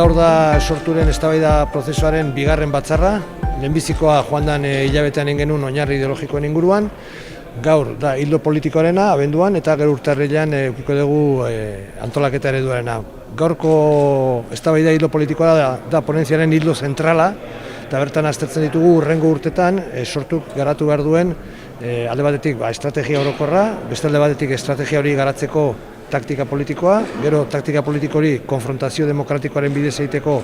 gaur da sorturen eztabaida prozesuaren bigarren batzarra. Lehenbizikoa joan den hilabetean egin genuen oinarri ideologikoen inguruan. Gaur da ildo politikoarena abenduan eta gero urtarrilean edukiko dugu antolaketa ereduarena. Gaurko eztabaida ildo politikoa da ponentziaren ildo zentrala eta bertan aztertzen ditugu hurrengo urtetan sortuk garatu behar duen alde batetik estrategia orokorra, beste alde batetik estrategia hori garatzeko taktika politikoa, gero taktika politiko hori konfrontazio demokratikoaren bidez egiteko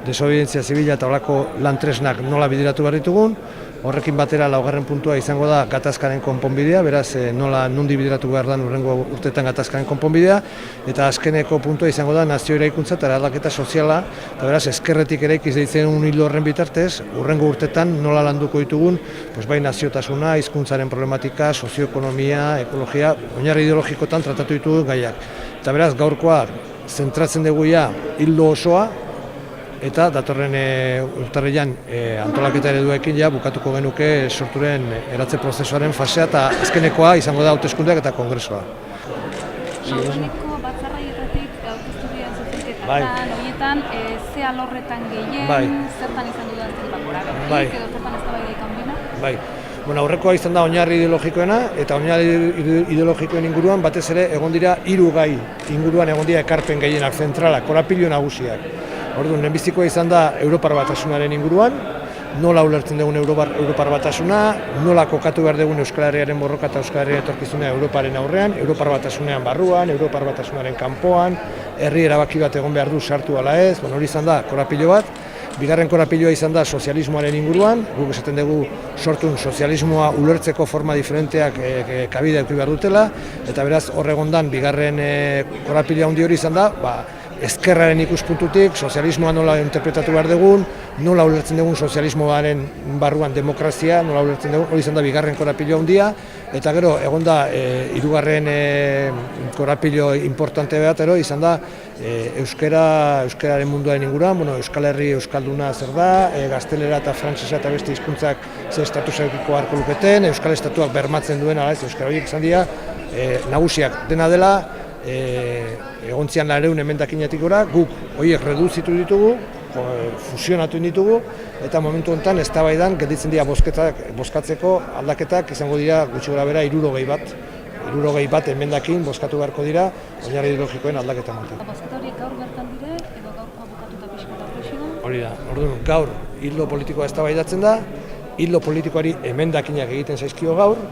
desobedientzia zibila eta holako lan tresnak nola bideratu behar ditugun. Horrekin batera laugarren puntua izango da gatazkaren konponbidea, beraz nondi bideratu behar den hurrengo urtetan gatazkaren konponbidea, eta azkeneko puntua izango da nazio eraikuntza eta eraldaketa soziala, eta beraz ezkerretik eraikiz deitzen un hilo horren bitartez, hurrengo urtetan nola landuko ditugun, bai naziotasuna, hizkuntzaren problematika, sozioekonomia, ekologia, oinarri ideologikotan tratatu ditugu gaiak. Eta beraz gaurkoa zentratzen dugu hildo osoa, eta datorren urtarrilean antolaketa ereduekin bukatuko genuke sorturen eratze prozesuaren fasea eta azkenekoa izango da hauteskundeak eta kongresua. Aurreneko batzarraietatik aurkeztu diren zuzenketan horietan ze alorretan gehien, zertan izan dudan zenbakorarekin, edo zertan eztabaidarik handiena? Aurrekoa izan da oinarri ideologikoena eta oinarri ideologikoen inguruan batez ere egon dira 3 gai inguruan egon dira ekarpen gehienak zentralak, korapilo nagusiak. Orduan, lehenbizikoa izan da Europar Batasunaren inguruan, nola ulertzen dugun Europar Batasuna, nola kokatu behar dugun Euskal Herriaren borroka eta Euskal Herriaren etorkizunea Europaren aurrean, Europar Batasunean barruan, Europar Batasunaren kanpoan, herri erabaki bat egon behar du sartu ala ez, hori izan da korapilo bat. Bigarren korapiloa izan da sozialismoaren inguruan, guk esaten dugu sortun sozialismoa ulertzeko forma diferenteak kabida eduki behar dutela, eta beraz horregondan bigarren korapiloa handi hori izan da, ezkerraren ikuspuntutik, sozialismoa nola interpretatu behar dugun, nola ulertzen dugun sozialismoaren barruan demokrazia, nola ulertzen dugun, hori izan da bigarren korapilo handia, eta gero egon da hirugarren korapilo importante bat izan da euskararen munduaren inguruan, Euskal Herri euskalduna zer da, gaztelera eta frantsesa eta beste hizkuntzak ze estatus edukiko beharko luketen, euskal estatuak bermatzen duen, euskara horiek izan dira nagusiak dena dela, egontzian 400 emendakinetik gora, guk horiek reduzitu ditugu, fusionatu ditugu, eta momentu honetan eztabaidan gelditzen dira bozkatzeko aldaketak izango dira gutxi gorabehera 60 bat emendakin bozkatu beharko dira oinarri ideologikoen aldaketa ematen. Bozketa horiek gaur bertan dire edo gaurkoa bukatuta pixka eta presio? Hori da, orduan gaur hildo politikoa eztabaidatzen da, hildo politikoari emendakinak egiten zaizkio gaur,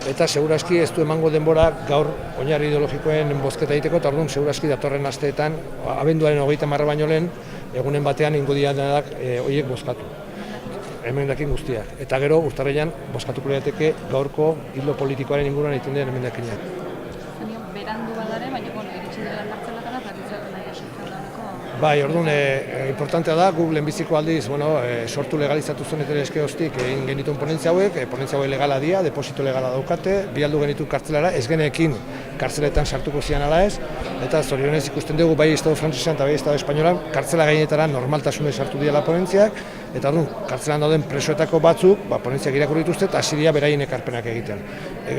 eta segurazki ez du emango denbora gaur oinarri ideologikoen bozketa egiteko, eta orduan segurazki datorren asteetan, abenduaren 30 baino lehen, egunen batean ingo dianak horiek bozkatu. Emendakin guztiak. Eta gero urtarrilean bozkatuko lirateke gaurko hildo politikoaren inguruan egiten den emendakinak. Berandu badare, baina iritsi dira kartzelatara, eta gizarten nahi esatzen dago. Orduan, importantea da, guk lehenbiziko aldiz, sortu legalizatu zuen eta eskeoztik egin genituen ponentzia hauek legala dira, deposito legala daukate, bialdu genitu kartzelara, ez geneekin kartzeletan sartuko zian ala ez, eta zorionez ikusten dugu bai Estado frantsesean eta bai Estado espainolan, kartzela gainetara normaltasunez sartu dira ponentziak, eta orduan, kartzelan dauden presoetako batzuk, ponentziak irakurri dituzte eta hasi dira beraien ekarpenak egiten.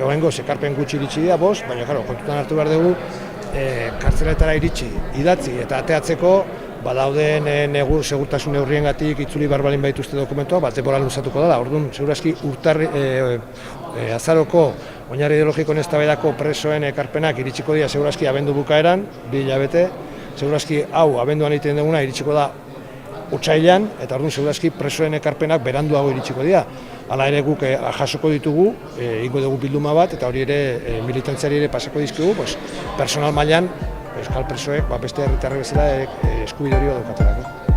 Oraingoz ekarpen gutxi iritsi dira, baina kontutan hartu behar dugu, kartzeletara iritsi, idatzi eta ateatzeko dauden segurtasun neurriengatik itzuli barbalin baituzte dokumentua, denbora luzatuko dela. Orduan, segurazki azaroko oinarri ideologikoen eztabaidako presoen ekarpenak iritsiko dira segurazki abendu bukaeran, 2 hilabete, segurazki hau abenduan egiten duguna iritsiko da otsailean, eta orduan segurazki presoen ekarpenak beranduago iritsiko dira. Hala ere guk jasoko ditugu, ingo dugu bilduma bat, eta hori ere militantziari ere pasako dizkigu, personal mailan euskal presoek beste herritarrek bezala eskubide hori daukatelako.